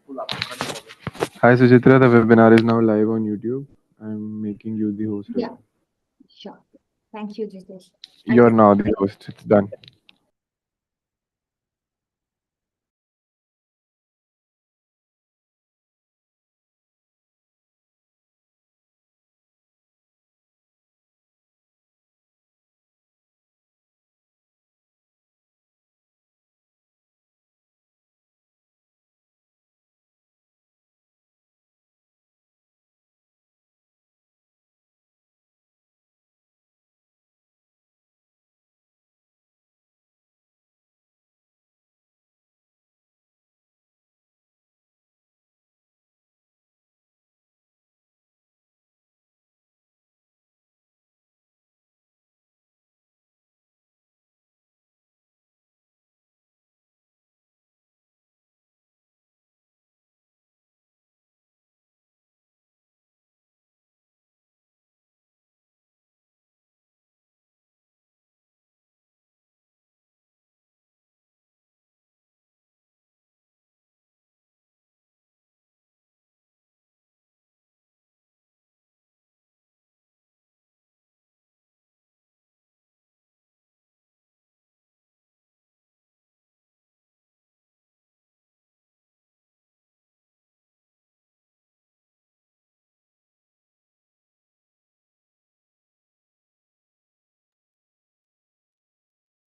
Hi Sujitra, the webinar is now live on YouTube. I'm making you the host right Yeah, now. sure. Thank you, Jitesh. I'll You're now the host. It's done.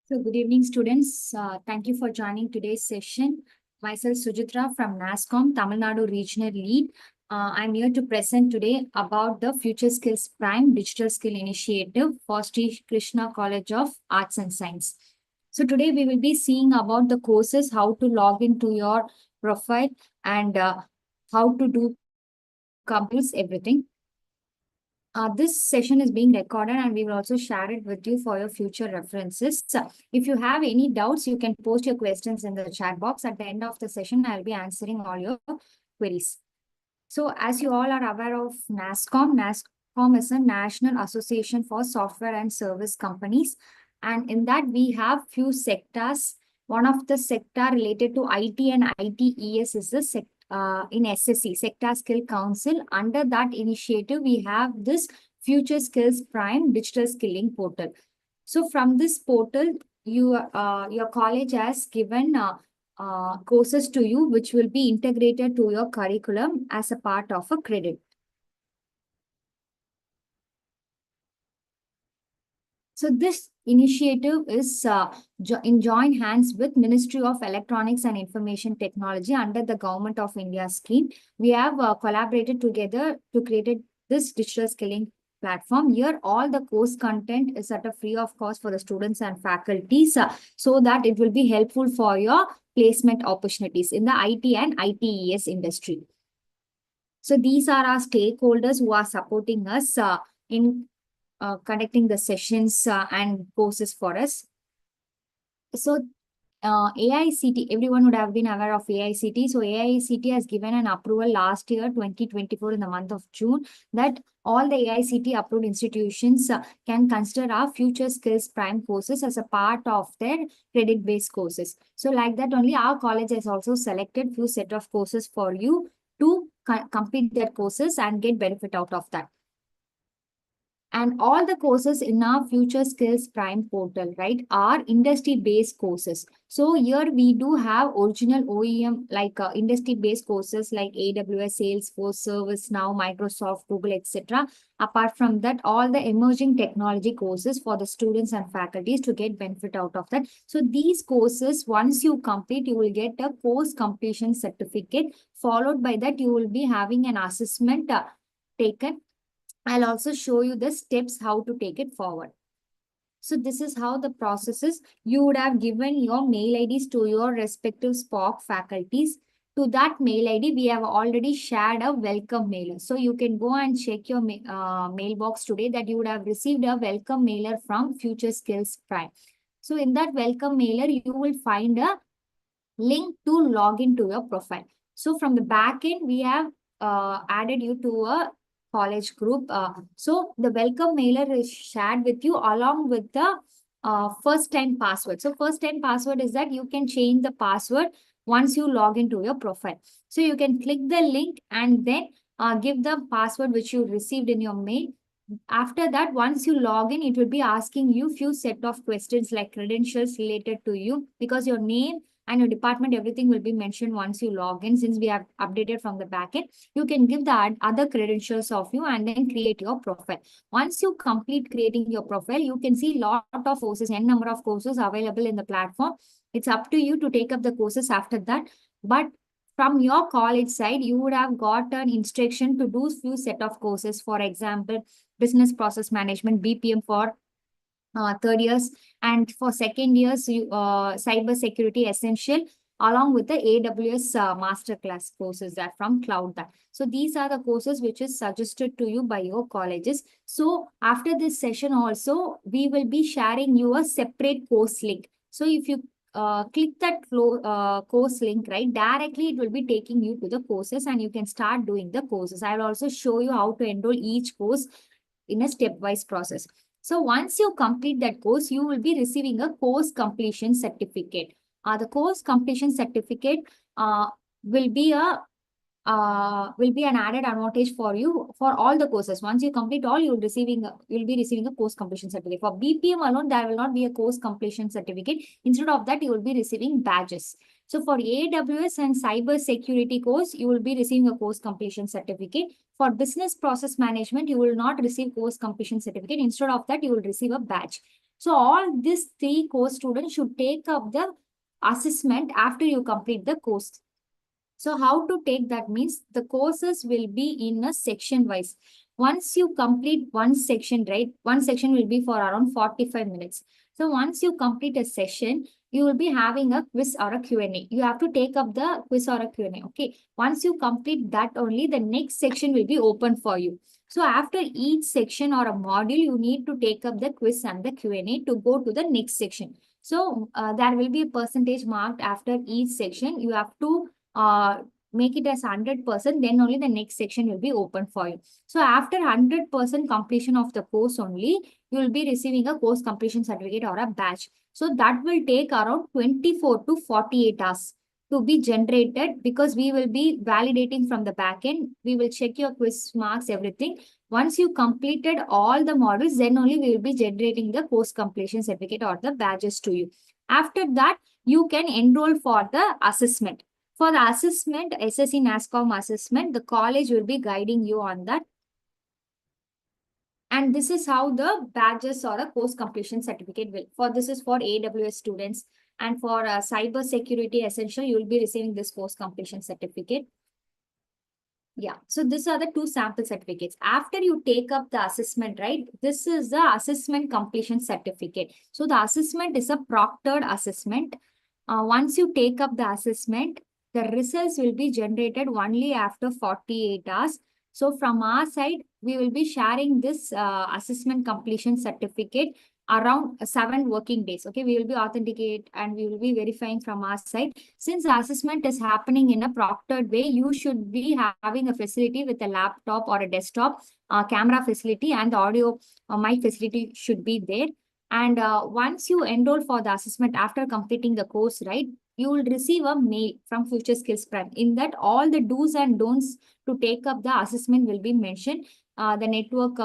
So, good evening, students. Thank you for joining today's session. Myself, Sujitra from NASCOM, Tamil Nadu Regional Lead. I'm here to present today about the Future Skills Prime Digital Skill Initiative for Sri Krishna College of Arts and Science. So, today we will be seeing about the courses, how to log into your profile, and how to do compose everything. This session is being recorded and we will also share it with you for your future references. If you have any doubts, you can post your questions in the chat box. At the end of the session, I'll be answering all your queries. So as you all are aware of NASCOM is a National Association for Software and Service Companies. And in that we have few sectors. One of the sector related to IT and ITES is the in SSC, Sector Skill Council. Under that initiative, we have this Future Skills Prime Digital Skilling Portal. So from this portal, your college has given courses to you, which will be integrated to your curriculum as a part of a credit. So this initiative is in joint hands with Ministry of Electronics and Information Technology under the Government of India scheme. We have collaborated together to create this digital skilling platform. Here, all the course content is at a free of cost for the students and faculties, so that it will be helpful for your placement opportunities in the IT and ITES industry. So these are our stakeholders who are supporting us in conducting the sessions and courses for us. So AICT, everyone would have been aware of AICT. So AICT has given an approval last year, 2024, in the month of June, that all the AICT approved institutions can consider our Future Skills Prime courses as a part of their credit-based courses. So like that only, our college has also selected few set of courses for you to complete their courses and get benefit out of that. And all the courses in our Future Skills Prime portal, right, are industry-based courses. So here we do have original OEM, like industry-based courses like AWS, Salesforce, ServiceNow, Microsoft, Google, etc. Apart from that, all the emerging technology courses for the students and faculties to get benefit out of that. So these courses, once you complete, you will get a course completion certificate. Followed by that, you will be having an assessment taken. I'll also show you the steps how to take it forward. So this is how the process is. You would have given your mail IDs to your respective SPOC faculties. To that mail ID, we have already shared a welcome mailer. So you can go and check your mailbox today that you would have received a welcome mailer from Future Skills Prime. So in that welcome mailer, you will find a link to log into your profile. So from the back end, we have added you to a college group. So the welcome mailer is shared with you along with the first time password. So first time password is that you can change the password once you log into your profile. So you can click the link and then give the password which you received in your mail. After that, once you log in, it will be asking you few set of questions like credentials related to you, because your name and your department, everything will be mentioned once you log in. Since we have updated from the backend, you can give the other credentials of you and then create your profile. Once you complete creating your profile, you can see lot of courses, n number of courses available in the platform. It's up to you to take up the courses after that. But from your college side, you would have got an instruction to do few set of courses. For example, business process management, BPM for third years, and for second years, cybersecurity essential, along with the AWS masterclass courses that from Cloud. That. So these are the courses which is suggested to you by your colleges. So after this session also, we will be sharing you a separate course link. So if you click that course link, right, directly it will be taking you to the courses and you can start doing the courses. I will also show you how to enroll each course in a stepwise process. So once you complete that course, you will be receiving a course completion certificate. The course completion certificate uh, will be a will be an added advantage for you for all the courses. Once you complete all, you'll be receiving a course completion certificate. For BPM alone, there will not be a course completion certificate. Instead of that, you will be receiving badges. So for AWS and cyber security course, you will be receiving a course completion certificate. For business process management, you will not receive course completion certificate. Instead of that, you will receive a badge. So all these three course students should take up the assessment after you complete the course. So how to take that means the courses will be in a section wise. Once you complete one section, right? One section will be for around 45 minutes. So once you complete a session, you will be having a quiz or a Q&A. You have to take up the quiz or a Q&A. Okay. Once you complete that only, the next section will be open for you. So after each section or a module, you need to take up the quiz and the Q&A to go to the next section. So there will be a percentage marked after each section. You have to uh, make it as 100%, then only the next section will be open for you. So after 100% completion of the course only, you will be receiving a course completion certificate or a badge. So that will take around 24 to 48 hours to be generated, because we will be validating from the backend. We will check your quiz marks, everything. Once you completed all the modules, then only we will be generating the course completion certificate or the badges to you. After that, you can enroll for the assessment. For the assessment, SSC NASCOM assessment, the college will be guiding you on that. And this is how the badges or a course completion certificate will. For this is for AWS students, and for cyber security essential, you will be receiving this course completion certificate. Yeah, so these are the two sample certificates. After you take up the assessment, right? This is the assessment completion certificate. So the assessment is a proctored assessment. Once you take up the assessment, the results will be generated only after 48 hours. So from our side, we will be sharing this assessment completion certificate around 7 working days. Okay, we will be authenticate and we will be verifying from our side. Since the assessment is happening in a proctored way, you should be having a facility with a laptop or a desktop, camera facility, and the audio mic facility should be there. And once you enroll for the assessment after completing the course, right, you will receive a mail from Future Skills Prime. In that, all the do's and don'ts to take up the assessment will be mentioned. The network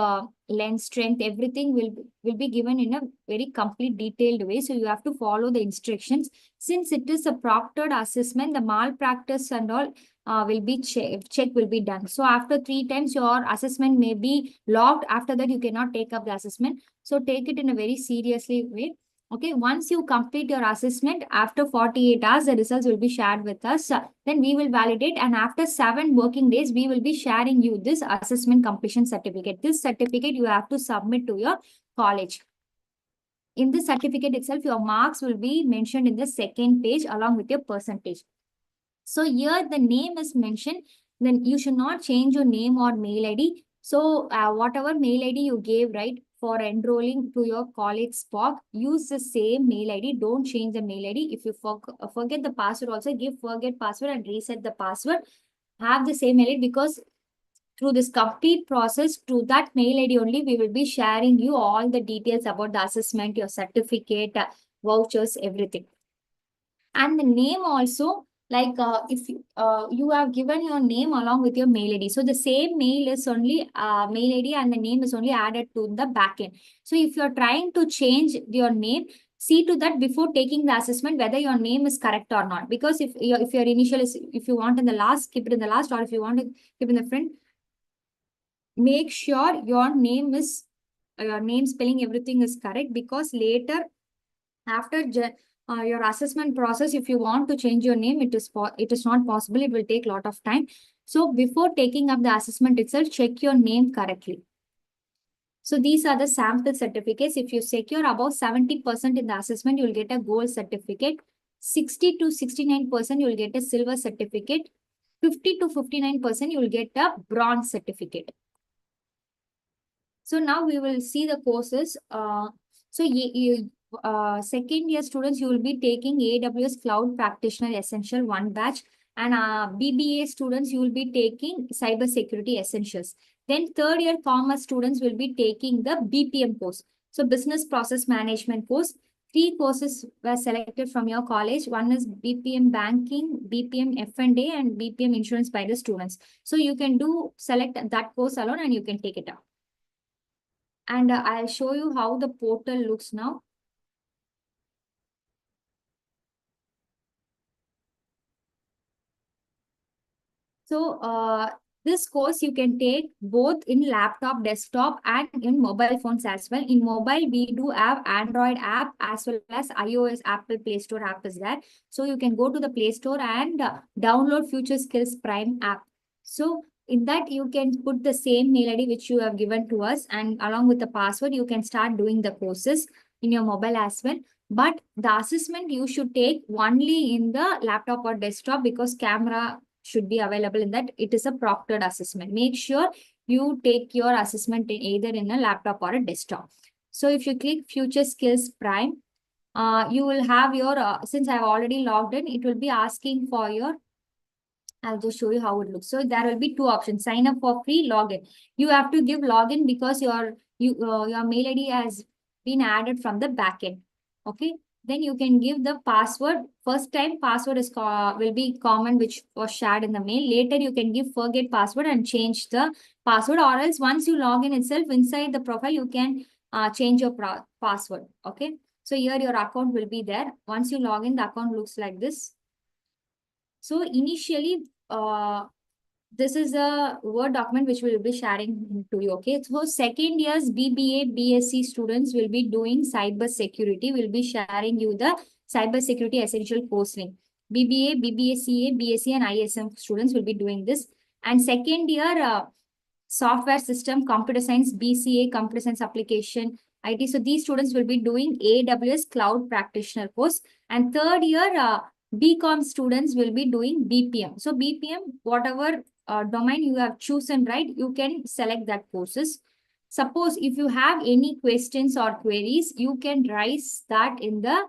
length, strength, everything will be given in a very complete detailed way. So you have to follow the instructions. Since it is a proctored assessment, the malpractice and all will be check will be done. So after 3 times, your assessment may be logged. After that, you cannot take up the assessment. So take it in a very seriously way. Okay, once you complete your assessment, after 48 hours, the results will be shared with us. Then we will validate, and after 7 working days, we will be sharing you this assessment completion certificate. This certificate you have to submit to your college. In this certificate itself, your marks will be mentioned in the second page along with your percentage. So here the name is mentioned, then you should not change your name or mail ID. So whatever mail ID you gave, right, for enrolling to your college SPOC, use the same mail ID. Don't change the mail ID. If you forget the password, also give forget password and reset the password. Have the same mail ID, because through this complete process, to that mail ID only, we will be sharing you all the details about the assessment, your certificate, vouchers, everything. And the name also, Like if you have given your name along with your mail ID. So the same mail is only mail ID and the name is only added to the backend. So if you're trying to change your name, see to that before taking the assessment whether your name is correct or not. Because if your initial is, if you want in the last, keep it in the last, or if you want to keep in the front, make sure your name is your name spelling everything is correct, because later after your assessment process, if you want to change your name, it is not possible. It will take a lot of time. So before taking up the assessment itself, check your name correctly. So these are the sample certificates. If you secure above 70% in the assessment, you will get a gold certificate. 60 to 69%, you will get a silver certificate. 50 to 59%, you will get a bronze certificate. So now we will see the courses. Second year students, you will be taking AWS Cloud Practitioner Essential one batch, and BBA students, you will be taking Cybersecurity Essentials. Then third year commerce students will be taking the BPM course. So Business Process Management course. 3 courses were selected from your college. One is BPM Banking, BPM F&A, and BPM Insurance by the students. So you can select that course alone and you can take it up. And I'll show you how the portal looks now. So this course you can take both in laptop, desktop, and in mobile phones as well. In mobile, we do have Android app as well as iOS Apple Play Store app is there. So you can go to the Play Store and download Future Skills Prime app. So in that, you can put the same mail ID which you have given to us, and along with the password, you can start doing the courses in your mobile as well. But the assessment you should take only in the laptop or desktop, because camera should be available in that. It is a proctored assessment. Make sure you take your assessment either in a laptop or a desktop. So if you click Future Skills Prime, you will have your, since I've already logged in, it will be asking for your, I'll just show you how it looks. So there will be 2 options: sign up for free, login. You have to give login because your mail ID has been added from the backend. Okay. Then you can give the password. First time password will be common, which was shared in the mail. Later you can give forget password and change the password, or else once you log in itself inside the profile, you can change your password. Okay. So here your account will be there. Once you log in, the account looks like this. So initially, this is a Word document which we will be sharing to you. Okay. So second year's BBA, BSc students will be doing cyber security. We'll be sharing you the cyber security essential course link. BBA, BBACA, BSc, and ISM students will be doing this. And second year, software system, computer science, BCA, computer science application, IT. So these students will be doing AWS Cloud Practitioner course. And third year, BCom students will be doing BPM. So BPM, whatever domain you have chosen, right, you can select that courses. Suppose if you have any questions or queries, you can raise that in the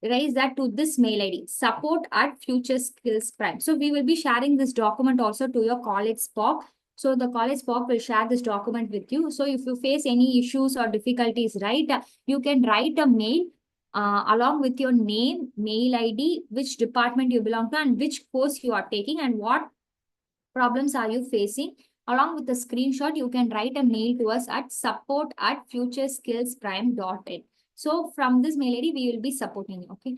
raise that to this mail ID, support@Future Skills Prime. So we will be sharing this document also to your college SPOC. So the college SPOC will share this document with you. So if you face any issues or difficulties, right, you can write a mail along with your name, mail ID, which department you belong to, and which course you are taking, and what problems are you facing. Along with the screenshot, you can write a mail to us at support@futureskillsprime.in. So from this mail ID, we will be supporting you. Okay.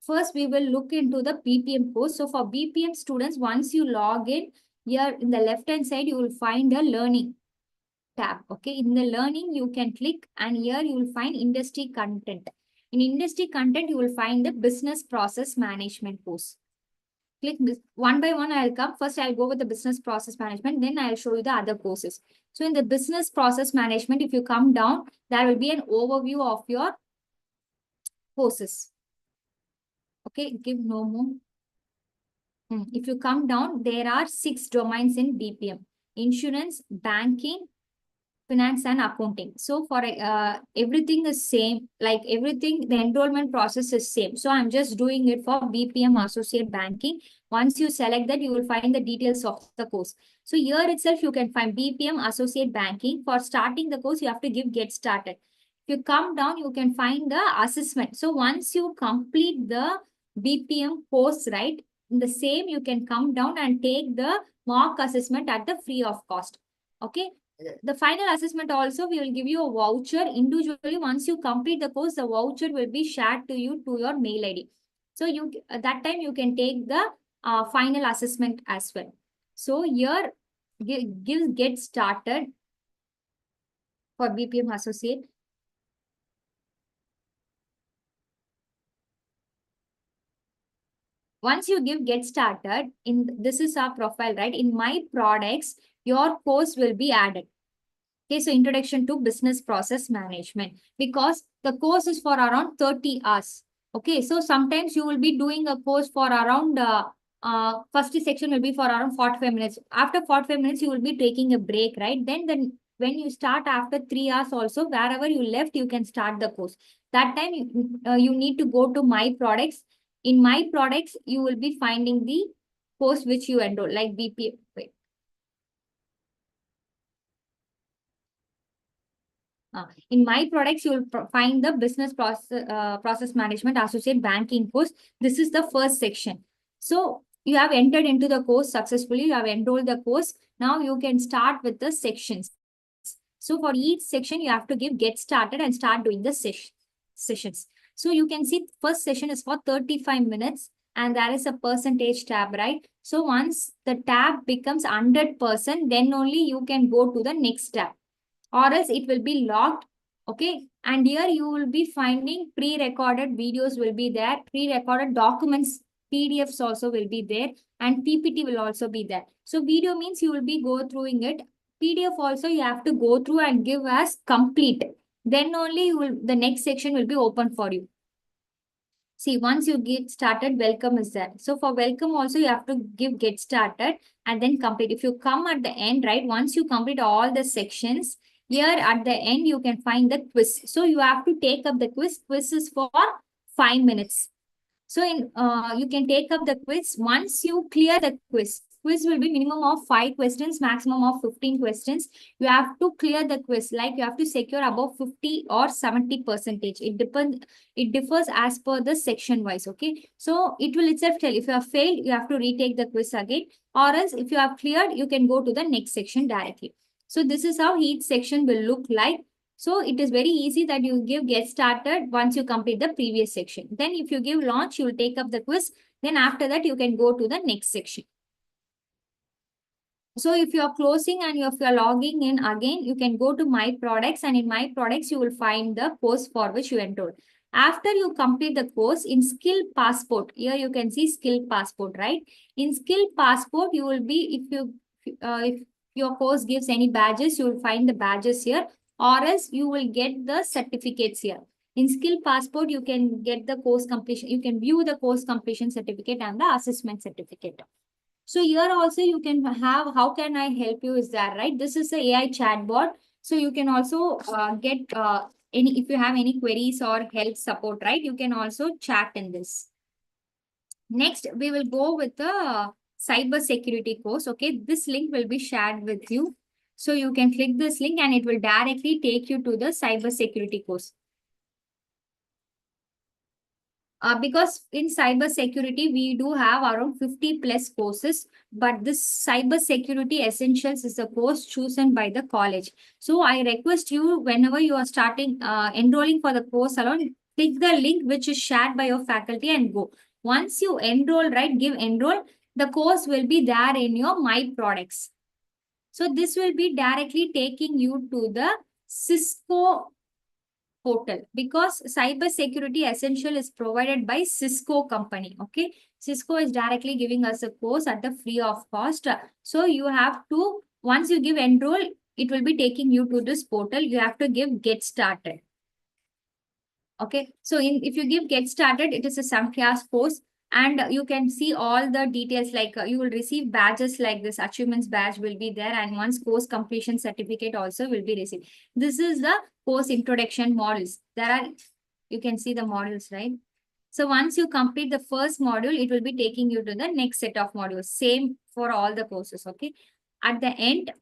First, we will look into the BPM course. So for BPM students, once you log in, here in the left-hand side, you will find a learning tab. Okay. In the learning, you can click, and here you will find industry content. In industry content, you will find the business process management course. Click this. One by one, I'll come. First, I'll go with the business process management. Then I'll show you the other courses. So in the business process management, if you come down, there will be an overview of your courses. Okay, give no more. If you come down, there are 6 domains in BPM: insurance, banking, finance, and accounting. So for everything is same, like everything, the enrollment process is same. So I'm just doing it for BPM Associate Banking. Once you select that, you will find the details of the course. So here itself, you can find BPM Associate Banking. For starting the course, you have to give get started. If you come down, you can find the assessment. So once you complete the BPM course, right? In the same, you can come down and take the mock assessment at the free of cost. Okay. The final assessment also, we will give you a voucher individually. Once you complete the course, the voucher will be shared to you to your mail ID. So you at that time you can take the final assessment as well. So here, get started for BPM associate. Once you give get started, in this is our profile, right? In my products, your course will be added. Okay, so introduction to business process management, because the course is for around 30 hours. Okay, so sometimes you will be doing a course for around first section will be for around 45 minutes. After 45 minutes, you will be taking a break, right? Then when you start after 3 hours also, wherever you left, you can start the course. That time you need to go to my products. In my products, you will be finding the course which you enroll, like BP. In my products, you will find the business process management associate banking course. This is the first section. So you have entered into the course successfully. You have enrolled the course. Now you can start with the sections. So for each section, you have to give get started and start doing the sessions. So you can see first session is for 35 minutes and there is a percentage tab, right? So once the tab becomes 100%, then only you can go to the next tab, or else it will be locked. Okay. And here you will be finding pre-recorded videos will be there, pre-recorded documents, PDFs also will be there, and PPT will also be there. So video means you will be go through it. PDF also you have to go through and give as complete. Then only you will, the next section will be open for you. See, once you get started, welcome is there. So for welcome also, you have to give get started and then complete. If you come at the end, right, once you complete all the sections, here at the end, you can find the quiz. So you have to take up the quiz. Quiz is for 5 minutes. So you can take up the quiz. Once you clear the quiz will be minimum of 5 questions, maximum of 15 questions. You have to clear the quiz, like you have to secure above 50 or 70 percentage. It depends. It differs as per the section wise. Okay, so it will itself tell if you have failed, you have to retake the quiz again, or else if you have cleared, you can go to the next section directly. So this is how each section will look like. So it is very easy that you give get started once you complete the previous section. Then if you give launch, you will take up the quiz. Then after that, you can go to the next section. So if you are closing and if you are logging in again, you can go to my products, and in my products, you will find the course for which you enrolled. After you complete the course in skill passport, here you can see skill passport, right? In skill passport, you will be, if your course gives any badges, you will find the badges here, or else you will get the certificates here. In skill passport, you can get the course completion. You can view the course completion certificate and the assessment certificate. So here also you can have, how can I help you is that, right? This is the AI chatbot. So you can also get if you have any queries or help support, right? You can also chat in this. Next, we will go with the cybersecurity course. Okay, this link will be shared with you. So you can click this link and it will directly take you to the cybersecurity course. Because in cybersecurity, we do have around 50 plus courses, but this cybersecurity essentials is a course chosen by the college. So I request you, whenever you are starting enrolling for the course alone, click the link which is shared by your faculty and go. Once you enroll, right, give enroll, the course will be there in your My Products. So this will be directly taking you to the Cisco portal, because cyber security essential is provided by Cisco company. Okay, Cisco is directly giving us a course at the free of cost. So you have to, once you give enroll, it will be taking you to this portal. You have to give get started. Okay, so if you give get started, it is a 7 class course, and you can see all the details, like you will receive badges like this achievements badge will be there, and once course completion certificate also will be received. This is the course introduction modules. There are, you can see the modules, right? So once you complete the first module, it will be taking you to the next set of modules. Same for all the courses. Okay, at the end,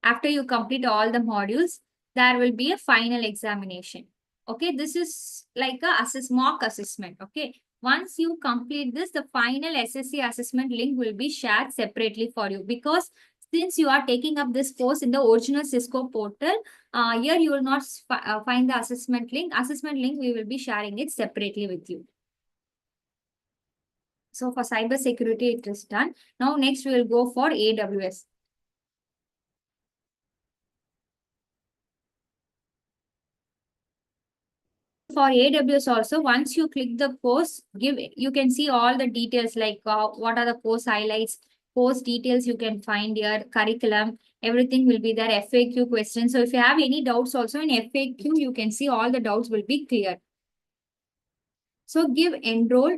after you complete all the modules, there will be a final examination. Okay, this is like a mock assessment. Okay, Once you complete this, the final SSC assessment link will be shared separately for you, because since you are taking up this course in the original Cisco portal, here you will not find the assessment link. Assessment link, we will be sharing it separately with you. So for cybersecurity, it is done. Now next we will go for AWS. For AWS also, once you click the course, you can see all the details, like what are the course highlights, course details you can find here, curriculum, everything will be there, FAQ questions. So if you have any doubts also in FAQ, you can see all the doubts will be clear. So give enroll.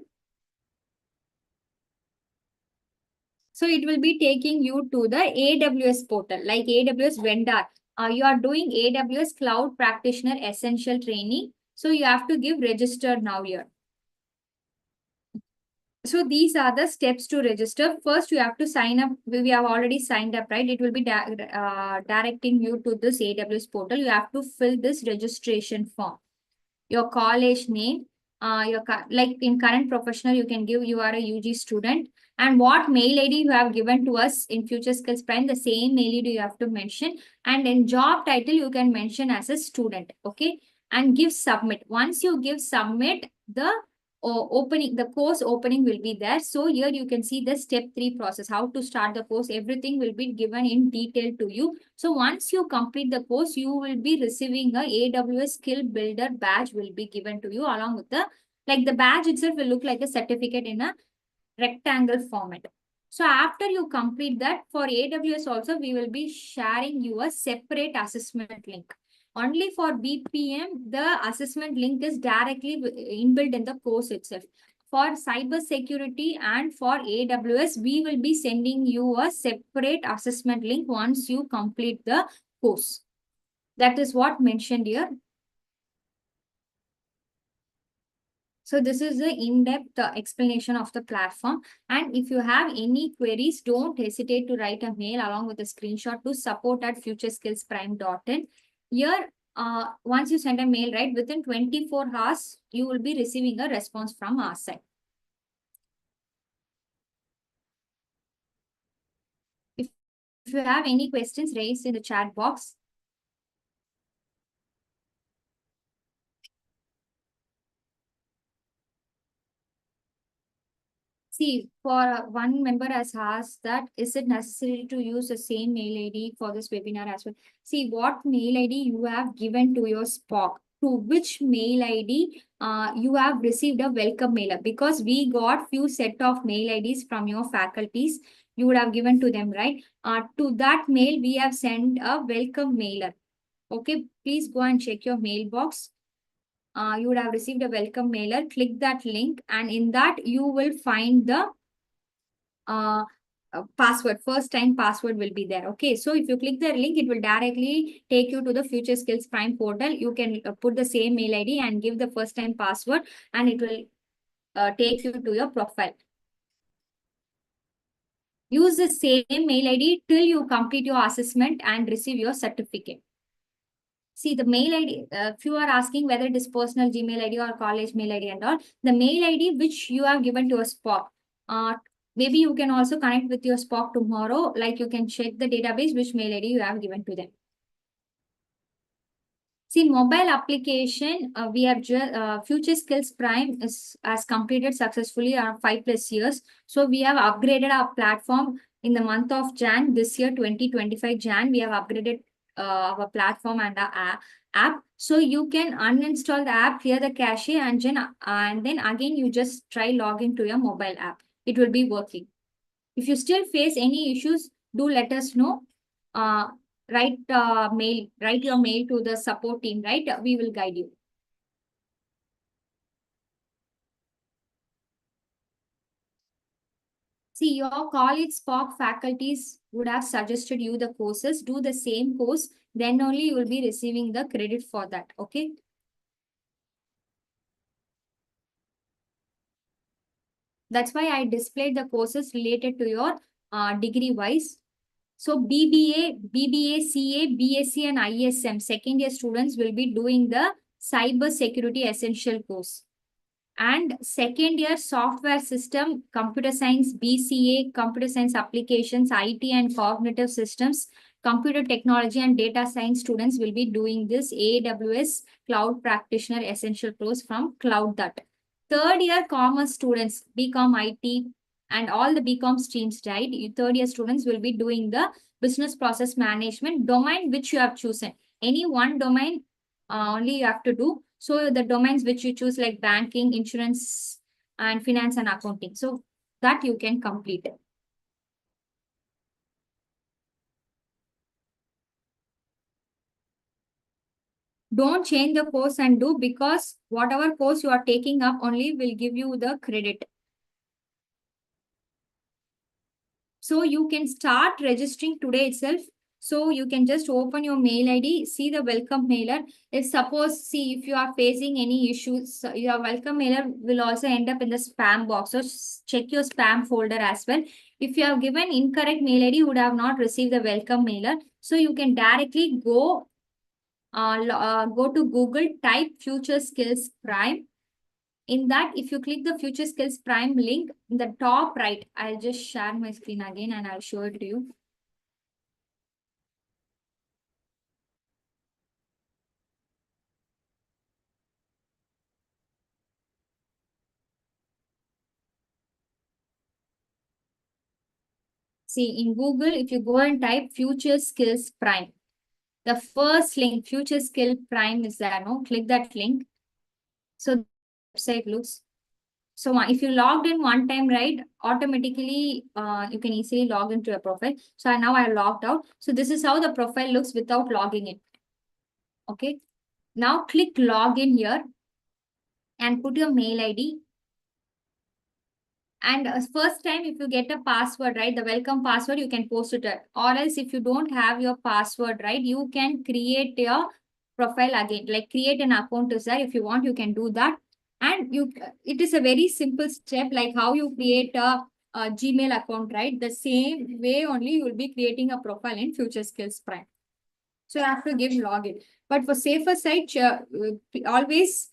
So it will be taking you to the AWS portal, like AWS vendor. You are doing AWS Cloud Practitioner Essential Training. So you have to give register now here. So these are the steps to register. First, you have to sign up. We have already signed up, right? It will be directing you to this AWS portal. You have to fill this registration form. Your college name, like in current professional, you can give you are a UG student, and what mail ID you have given to us in Future Skills Prime, the same mail ID you have to mention, and in job title you can mention as a student, okay? And give submit. Once you give submit, the the course opening will be there. So here you can see the step 3 process, how to start the course. Everything will be given in detail to you. So once you complete the course, you will be receiving a AWS Skill Builder badge will be given to you, along with the badge itself will look like a certificate in a rectangle format. So after you complete that, for AWS also, we will be sharing you a separate assessment link. Only for BPM, the assessment link is directly inbuilt in the course itself. For cybersecurity and for AWS, we will be sending you a separate assessment link once you complete the course. That is what mentioned here. So this is the in-depth explanation of the platform. And if you have any queries, don't hesitate to write a mail along with a screenshot to support@futureskillsprime.in. Here, once you send a mail, right, within 24 hours, you will be receiving a response from our side. If you have any questions, raise in the chat box. See, for one member has asked that, is it necessary to use the same mail ID for this webinar as well? See, what mail ID you have given to your SPOC, to which mail ID you have received a welcome mailer, because we got few set of mail IDs from your faculties. You would have given to them, right? To that mail, we have sent a welcome mailer. Okay, please go and check your mailbox. You would have received a welcome mailer. Click that link, and in that you will find the password. First time password will be there. Okay, so if you click the link, it will directly take you to the Future Skills Prime portal. You can put the same mail ID and give the first time password, and it will take you to your profile. Use the same mail ID till you complete your assessment and receive your certificate. See, the mail ID, if you are asking whether it is personal Gmail ID or college mail ID and all, the mail ID which you have given to a SPOC, maybe you can also connect with your SPOC tomorrow, like you can check the database which mail ID you have given to them. See, mobile application, we have Future Skills Prime has completed successfully around 5+ years. So we have upgraded our platform in the month of Jan this year, 2025 Jan. We have upgraded our platform and our app. So you can uninstall the app, clear the cache, and then again you just try login to your mobile app. It will be working. If you still face any issues, do let us know. Write your mail to the support team, right? We will guide you. See, your college SPOC faculties would have suggested you the courses. Do the same course, then only you will be receiving the credit for that. Okay. That's why I displayed the courses related to your degree wise. So BBA, CA, BSc, and ISM second year students will be doing the cyber security essential course. And second year software system, computer science, BCA, computer science applications, IT and cognitive systems, computer technology and data science students will be doing this AWS cloud practitioner essential course from Cloud. Third year commerce students, BCom IT and all the BCom streams, right? Third year students will be doing the business process management domain which you have chosen. Any one domain only you have to do. So the domains which you choose like banking, insurance, and finance and accounting. So that you can complete. Don't change the course and do, because whatever course you are taking up only will give you the credit. So you can start registering today itself. So you can just open your mail ID, see the welcome mailer. If suppose, see if you are facing any issues, your welcome mailer will also end up in the spam box. So check your spam folder as well. If you have given incorrect mail ID, you would have not received the welcome mailer. So you can directly go to Google, type Future Skills Prime. In that, if you click the Future Skills Prime link in the top right, I'll just share my screen again and I'll show it to you. See, in Google, if you go and type Future Skills Prime, the first link, Future Skill Prime is there, no? Click that link. So the website looks. So if you logged in one time, right, automatically you can easily log into your profile. So now I logged out. So this is how the profile looks without logging in. Okay. Now click login here and put your mail ID. And first time, if you get a password, right, the welcome password, you can post it. Or else, if you don't have your password, right, you can create your profile again, like create an account is there. If you want, you can do that. And it is a very simple step, like how you create a Gmail account, right? The same way only you will be creating a profile in Future Skills Prime. So you have to give login. But for safer side, always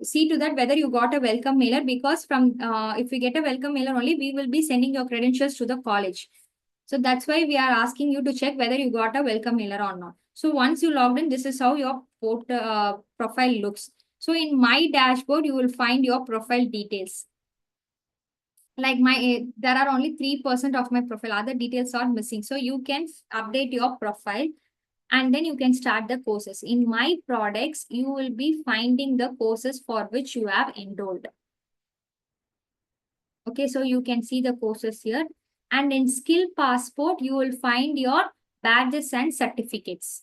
see to that whether you got a welcome mailer, because from if we get a welcome mailer only, we will be sending your credentials to the college. So that's why we are asking you to check whether you got a welcome mailer or not. So once you logged in, this is how your profile looks. So in my dashboard, you will find your profile details. Like there are only 3% of my profile. Other details are missing. So you can update your profile and then you can start the courses. In my products, you will be finding the courses for which you have enrolled. Okay, so you can see the courses here. And in Skill Passport, you will find your badges and certificates.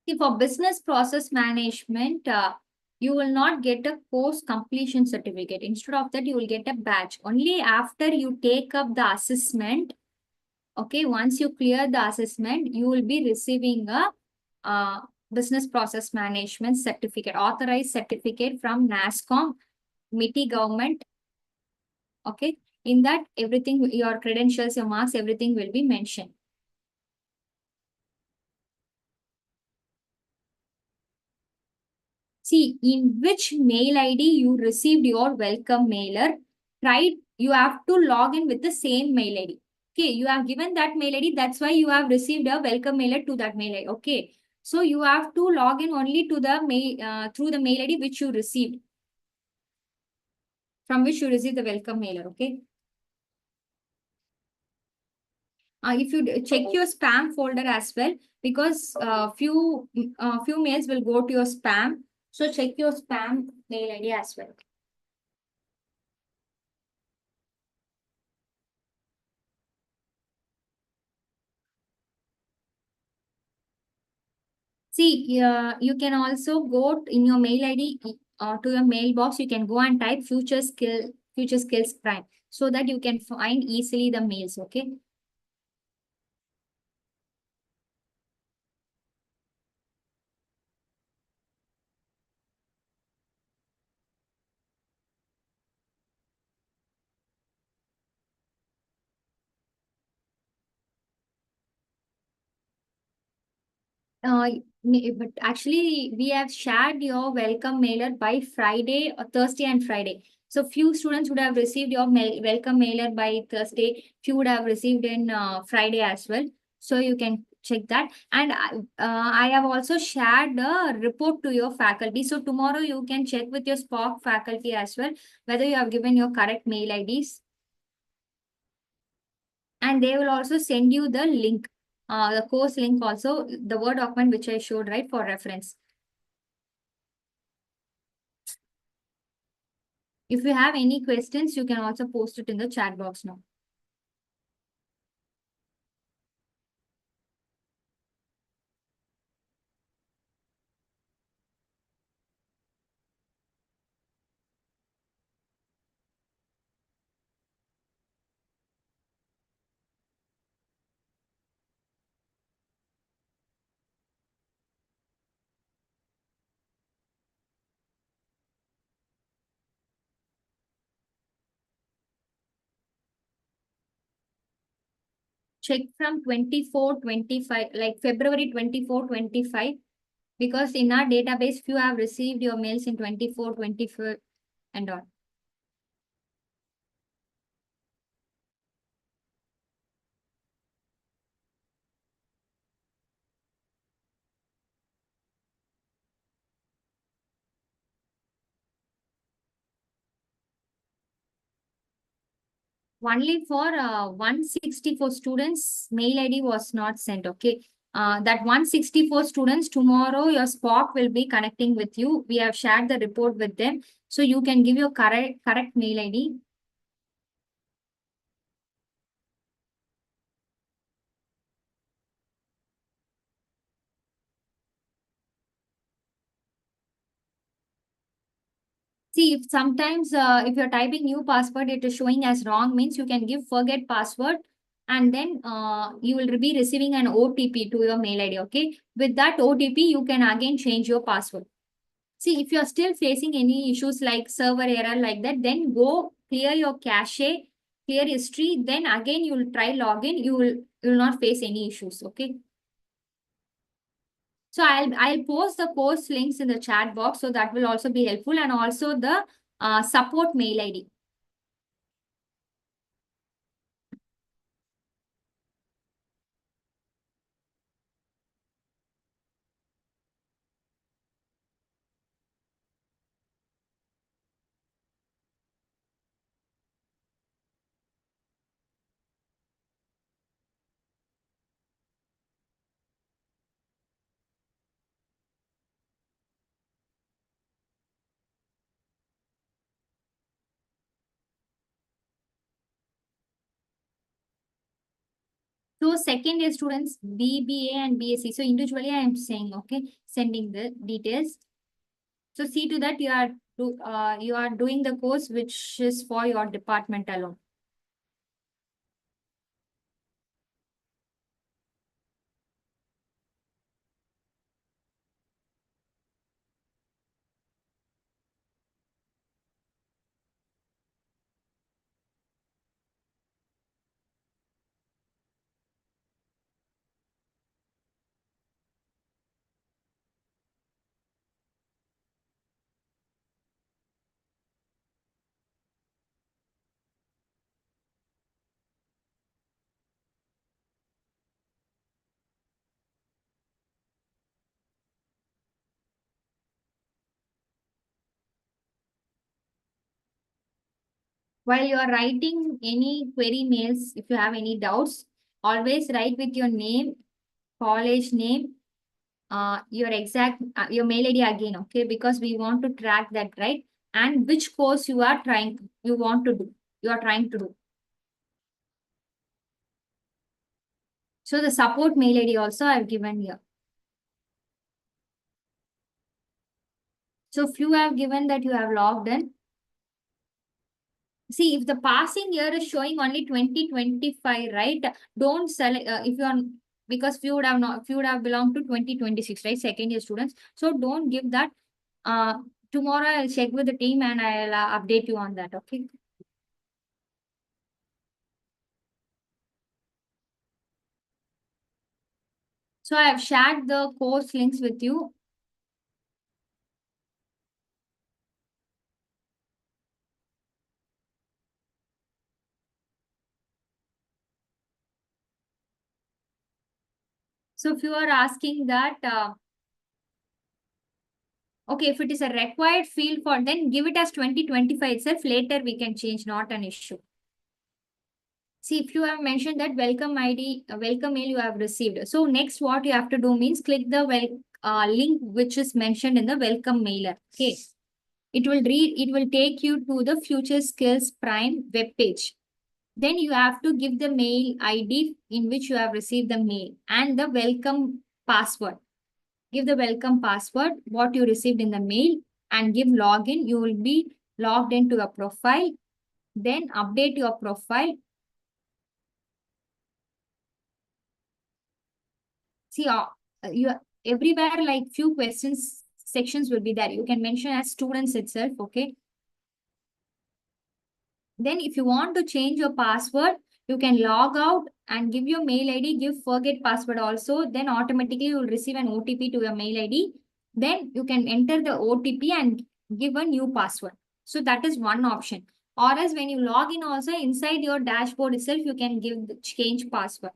See, for business process management, you will not get a course completion certificate. Instead of that, you will get a badge. Only after you take up the assessment, okay, once you clear the assessment, you will be receiving a business process management certificate, authorized certificate from NASCOM, MITI government. Okay, in that everything, your credentials, your marks, everything will be mentioned. See, in which mail ID you received your welcome mailer, right? You have to log in with the same mail ID. Okay, you have given that mail ID. That's why you have received a welcome mailer to that mail ID. Okay, so you have to log in only to the mail through the mail ID which you received, from which you received the welcome mailer. Okay. If you check your spam folder as well, because few mails will go to your spam. So check your spam mail ID as well. See, you can also go in your mail ID to your mailbox. You can go and type Future Skills Prime, so that you can find easily the mails. Okay. Uh, but actually, we have shared your welcome mailer by Friday or Thursday and Friday. So few students would have received your welcome mailer by Thursday. Few would have received in Friday as well. So you can check that. And I have also shared a report to your faculty. So tomorrow you can check with your Spark faculty as well whether you have given your correct mail IDs, and they will also send you the link, the course link also, the Word document which I showed, right, for reference. If you have any questions, you can also post it in the chat box now. Check from 24, 25, like February 24, 25, because in our database, few have received your mails in 24, 24 and all. Only for 164 students, mail ID was not sent. Okay. That 164 students, tomorrow your Spock will be connecting with you. We have shared the report with them. So you can give your correct mail ID. See, if sometimes if you're typing new password, it is showing as wrong, means you can give forget password, and then you will be receiving an OTP to your mail ID. Okay. With that OTP, you can again change your password. See, if you're still facing any issues like server error like that, then go clear your cache, clear history, then again you will try login. You will not face any issues. Okay. So I'll post the course links in the chat box, so that will also be helpful, and also the support mail ID. So second year students, BBA and BSc. So individually I am saying, okay, sending the details. So see to that you are doing the course which is for your department alone. While you are writing any query mails, if you have any doubts, always write with your name, college name, your exact your mail ID again, okay? Because we want to track that, right? And which course you want to do, you are trying to do. So the support mail ID also I've given here. So few have given that you have logged in. See, if the passing year is showing only 2025, right? Don't select if you are, because few would have belonged to 2026, right? Second year students. So don't give that. Uh, Tomorrow I'll check with the team and I'll update you on that. Okay. So I have shared the course links with you. So if you are asking that, okay, if it is a required field for, then give it as 2025 itself. Later we can change, not an issue. See, if you have mentioned that welcome ID, welcome mail you have received. So next what you have to do means click the link which is mentioned in the welcome mailer. Okay. It will take you to the Future Skills Prime web page. Then you have to give the mail ID in which you have received the mail and the welcome password. Give the welcome password, what you received in the mail, and give login. You will be logged into your profile. Then update your profile. See, you everywhere like few questions sections will be there. You can mention as students itself. Okay. Then if you want to change your password, you can log out and give your mail ID, give forget password also. Then automatically you will receive an OTP to your mail ID. Then you can enter the OTP and give a new password. So that is one option. Or as when you log in also inside your dashboard itself, you can give the change password.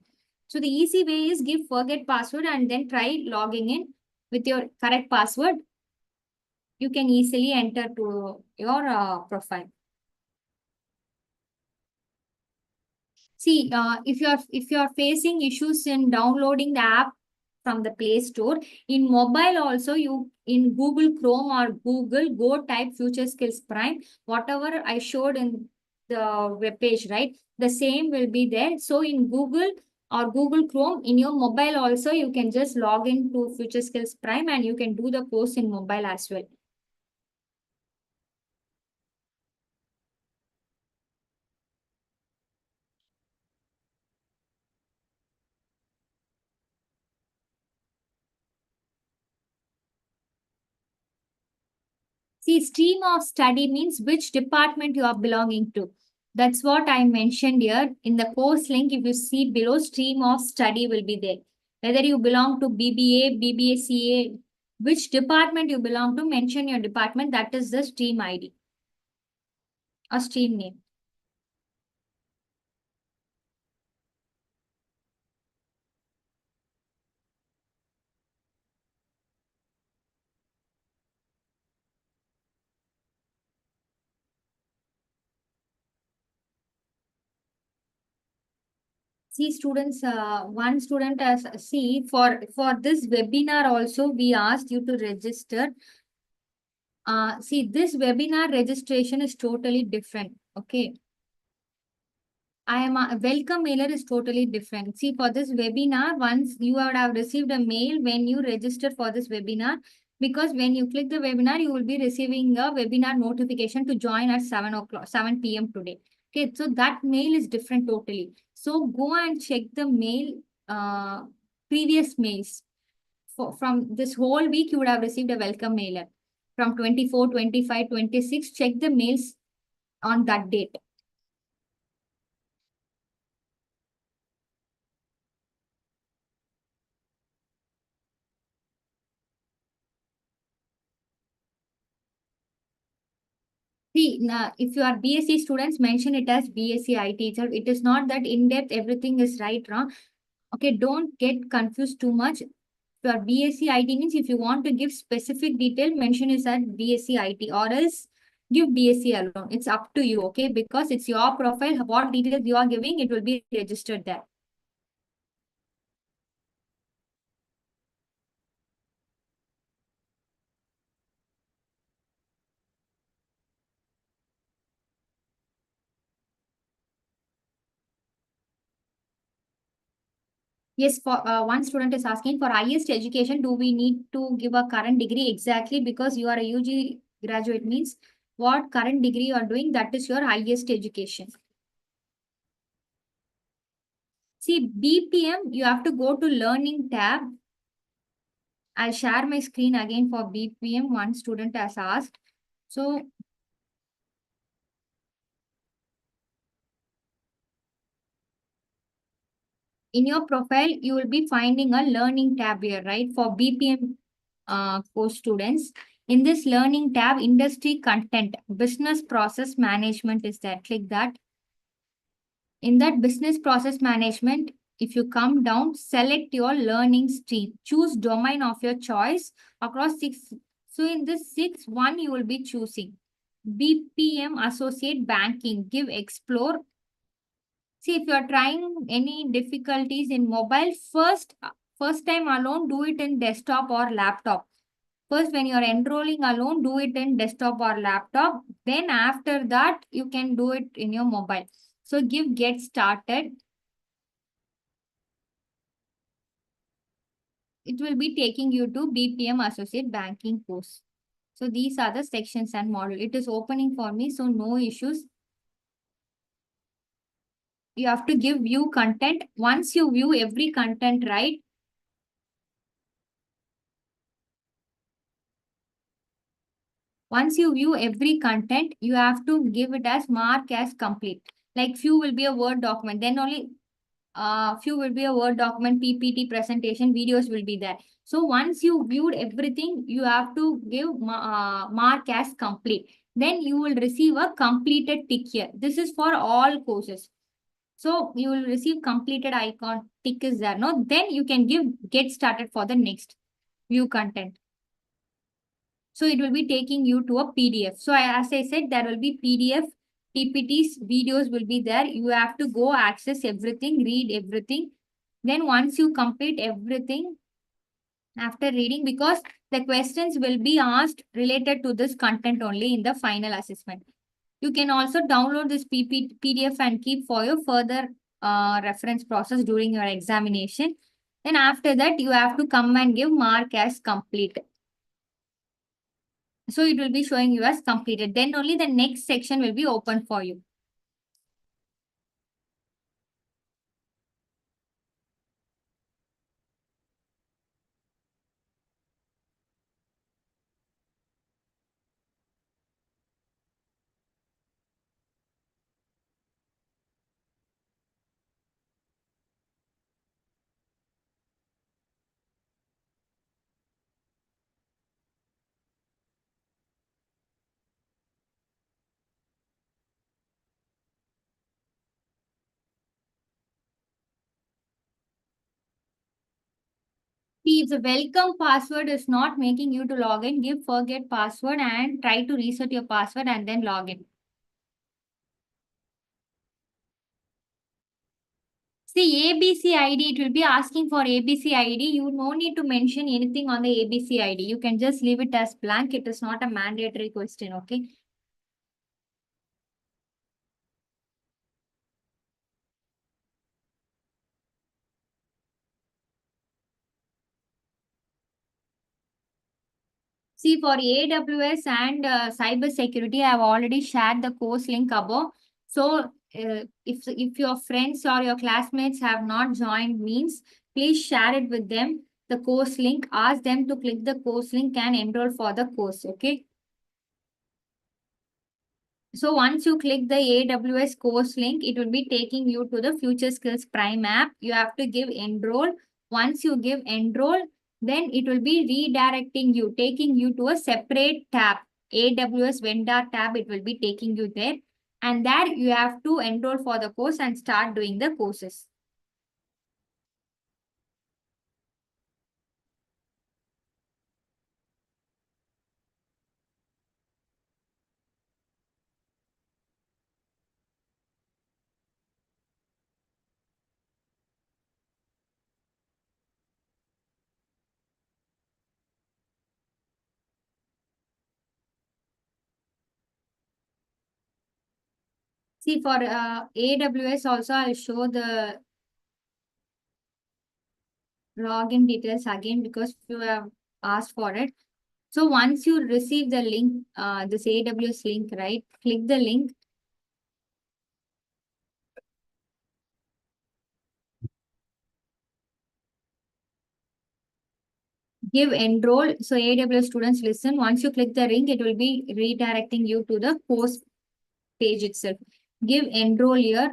So the easy way is give forget password and then try logging in with your correct password. You can easily enter to your profile. See, if you're facing issues in downloading the app from the Play Store, in mobile also you in Google Chrome or Google, go type Future Skills Prime. Whatever I showed in the web page, right? The same will be there. So in Google or Google Chrome, in your mobile also, you can just log into Future Skills Prime and you can do the course in mobile as well. See, stream of study means which department you are belonging to. That's what I mentioned here. In the course link, if you see below, stream of study will be there. Whether you belong to BBA, BBACA, which department you belong to, mention your department. That is the stream ID or stream name. See, students, one student has, see, for this webinar also, we asked you to register. See, this webinar registration is totally different. Okay. I am a welcome mailer is totally different. See, for this webinar, once you would have received a mail when you register for this webinar, because when you click the webinar, you will be receiving a webinar notification to join at 7 o'clock, 7 p.m. today. Okay, so that mail is different totally. So go and check the mail, previous mails. From this whole week, you would have received a welcome mailer. From 24, 25, 26, check the mails on that date. See, if you are BSc students, mention it as BSc IT itself. It is not that in-depth everything is right, wrong. Okay, don't get confused too much. If you are BSc IT means if you want to give specific detail, mention it as BSc IT or else give BSc alone. It's up to you, okay? Because it's your profile. What details you are giving, it will be registered there. Yes, for one student is asking for highest education, do we need to give a current degree? Exactly, because you are a UG graduate means what current degree you are doing, that is your highest education. See, BPM, you have to go to learning tab. I'll share my screen again for BPM. One student has asked. So In your profile, you will be finding a learning tab here, right? For BPM course students. In this learning tab, industry content, business process management is there. Click that. In that business process management, if you come down, select your learning stream. Choose domain of your choice across six. So in this six, one you will be choosing. BPM Associate Banking. Give explore. See, if you are trying any difficulties in mobile, first time alone, do it in desktop or laptop. First, when you are enrolling alone, do it in desktop or laptop. Then after that, you can do it in your mobile. So give get started. It will be taking you to BPM Associate Banking course. So these are the sections and module. It is opening for me, so no issues. You have to give view content. Once you view every content, right? Once you view every content, you have to give it as mark as complete. Like few will be a Word document, then only few will be a Word document, PPT presentation, videos will be there. So once you viewed everything, you have to give mark as complete. Then you will receive a completed tick here. This is for all courses. So you will receive completed icon, tick is there. No, then you can give get started for the next view content. So it will be taking you to a PDF. So as I said, there will be PDF, PPTs, videos will be there. You have to go access everything, read everything. Then once you complete everything after reading, because the questions will be asked related to this content only in the final assessment. You can also download this PDF and keep for your further reference process during your examination. Then after that, you have to come and give mark as complete. So it will be showing you as completed. Then only the next section will be open for you. See, if the welcome password is not making you to log in, give forget password and try to reset your password and then log in. See, ABC ID, it will be asking for ABC ID. You no need to mention anything on the ABC ID. You can just leave it as blank. It is not a mandatory question, okay? See, for AWS and cybersecurity, I have already shared the course link above. So, if your friends or your classmates have not joined, means please share it with them. The course link, ask them to click the course link and enroll for the course. Okay. So once you click the AWS course link, it will be taking you to the Future Skills Prime app. You have to give enroll. Once you give enroll, then it will be redirecting you, taking you to a separate tab. AWS vendor tab, it will be taking you there. And there you have to enroll for the course and start doing the courses. See, for AWS also, I'll show the login details again because you have asked for it. So once you receive the link, this AWS link, right? Click the link. Give enroll. So AWS students listen. Once you click the link, it will be redirecting you to the course page itself. Give enroll here.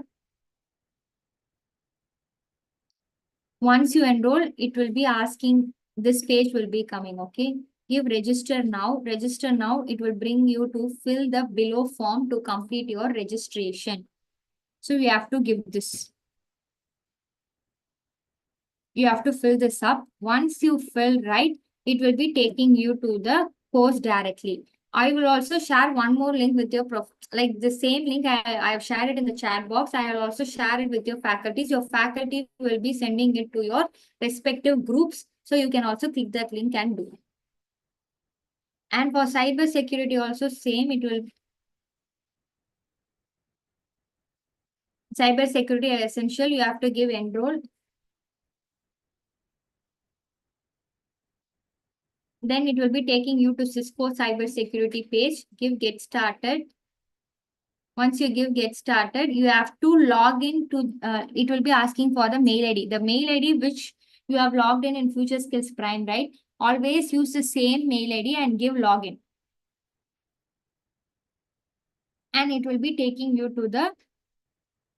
Once you enroll, it will be asking, this page will be coming, okay? Give register now. Register now. It will bring you to fill the below form to complete your registration. So you have to give this. You have to fill this up. Once you fill right, it will be taking you to the course directly. I will also share one more link with your like the same link I have shared it in the chat box. I will also share it with your faculties. Your faculty will be sending it to your respective groups. So you can also click that link and do it. And for cyber security also same, it will cyber security essential. You have to give enroll. Then it will be taking you to Cisco cybersecurity page. Give get started. Once you give get started, you have to log in to, it will be asking for the mail ID. The mail ID which you have logged in Future Skills Prime, right? Always use the same mail ID and give login. And it will be taking you to the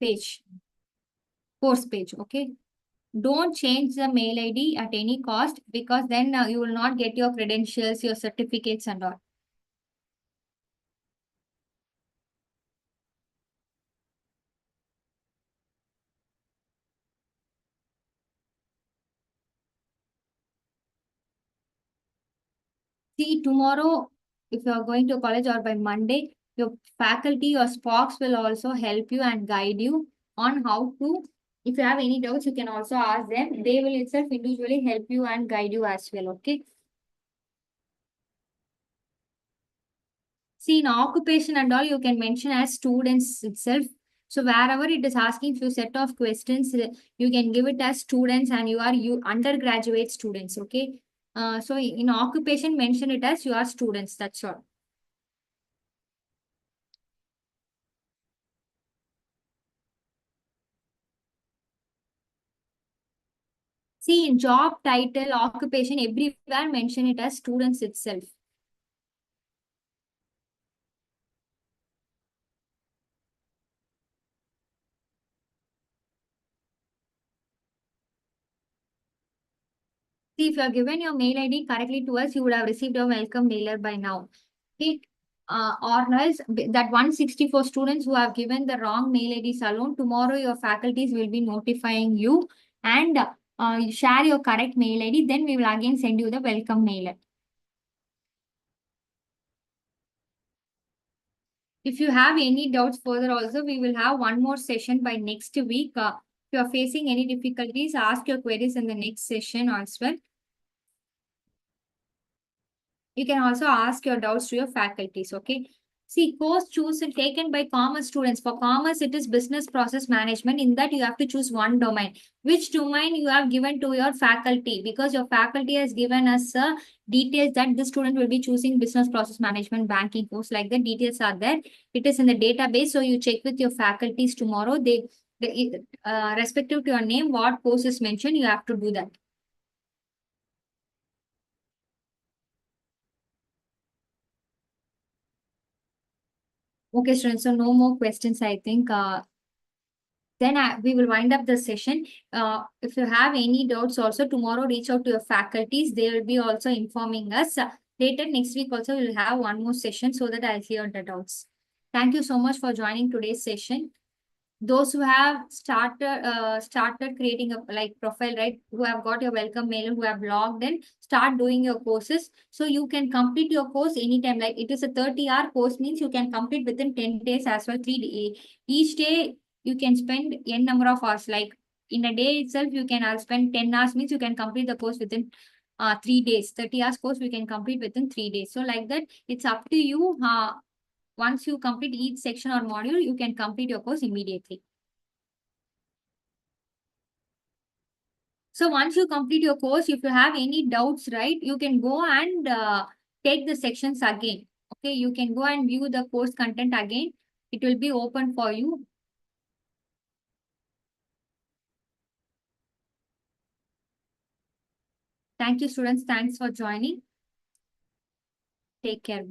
page, course page, okay? Don't change the mail ID at any cost because then you will not get your credentials, your certificates and all. See, tomorrow, if you are going to college or by Monday, your faculty, your Spox will also help you and guide you on how to. If you have any doubts, you can also ask them. They will itself individually help you and guide you as well. Okay. See, in occupation and all, you can mention as students itself. So wherever it is asking few set of questions, you can give it as students and you undergraduate students. Okay. So in occupation, mention it as you are students. That's all. See, in job title, occupation, everywhere mention it as students itself. See, if you have given your mail ID correctly to us, you would have received a welcome mailer by now. Okay. Or else that 164 students who have given the wrong mail IDs alone, tomorrow your faculties will be notifying you and share your correct mail ID. Then we will again send you the welcome mailer. If you have any doubts further also, we will have one more session by next week. If you are facing any difficulties, ask your queries in the next session as well. You can also ask your doubts to your faculties, okay? See, course chosen taken by commerce students. For commerce, it is business process management. In that, you have to choose one domain. Which domain you have given to your faculty? Because your faculty has given us details that this student will be choosing business process management banking course. Like the details are there. It is in the database. So you check with your faculties tomorrow. Respective to your name, what course is mentioned, you have to do that. Okay, students. So no more questions, I think. Then we will wind up the session. If you have any doubts also, tomorrow reach out to your faculties. They will be also informing us. Later next week also, we will have one more session so that I'll clear the doubts. Thank you so much for joining today's session. Those who have started creating a like profile, right, who have got your welcome mail, who have logged in, start doing your courses so you can complete your course anytime. Like it is a 30-hour course, means you can complete within 10 days as well. 3 days each day you can spend n number of hours. Like in a day itself you can spend 10 hours, means you can complete the course within 3 days. 30 hours course we can complete within 3 days. So like that, it's up to you. Once you complete each section or module, you can complete your course immediately. So once you complete your course, if you have any doubts, right, you can go and take the sections again. Okay, you can go and view the course content again. It will be open for you. Thank you, students. Thanks for joining. Take care.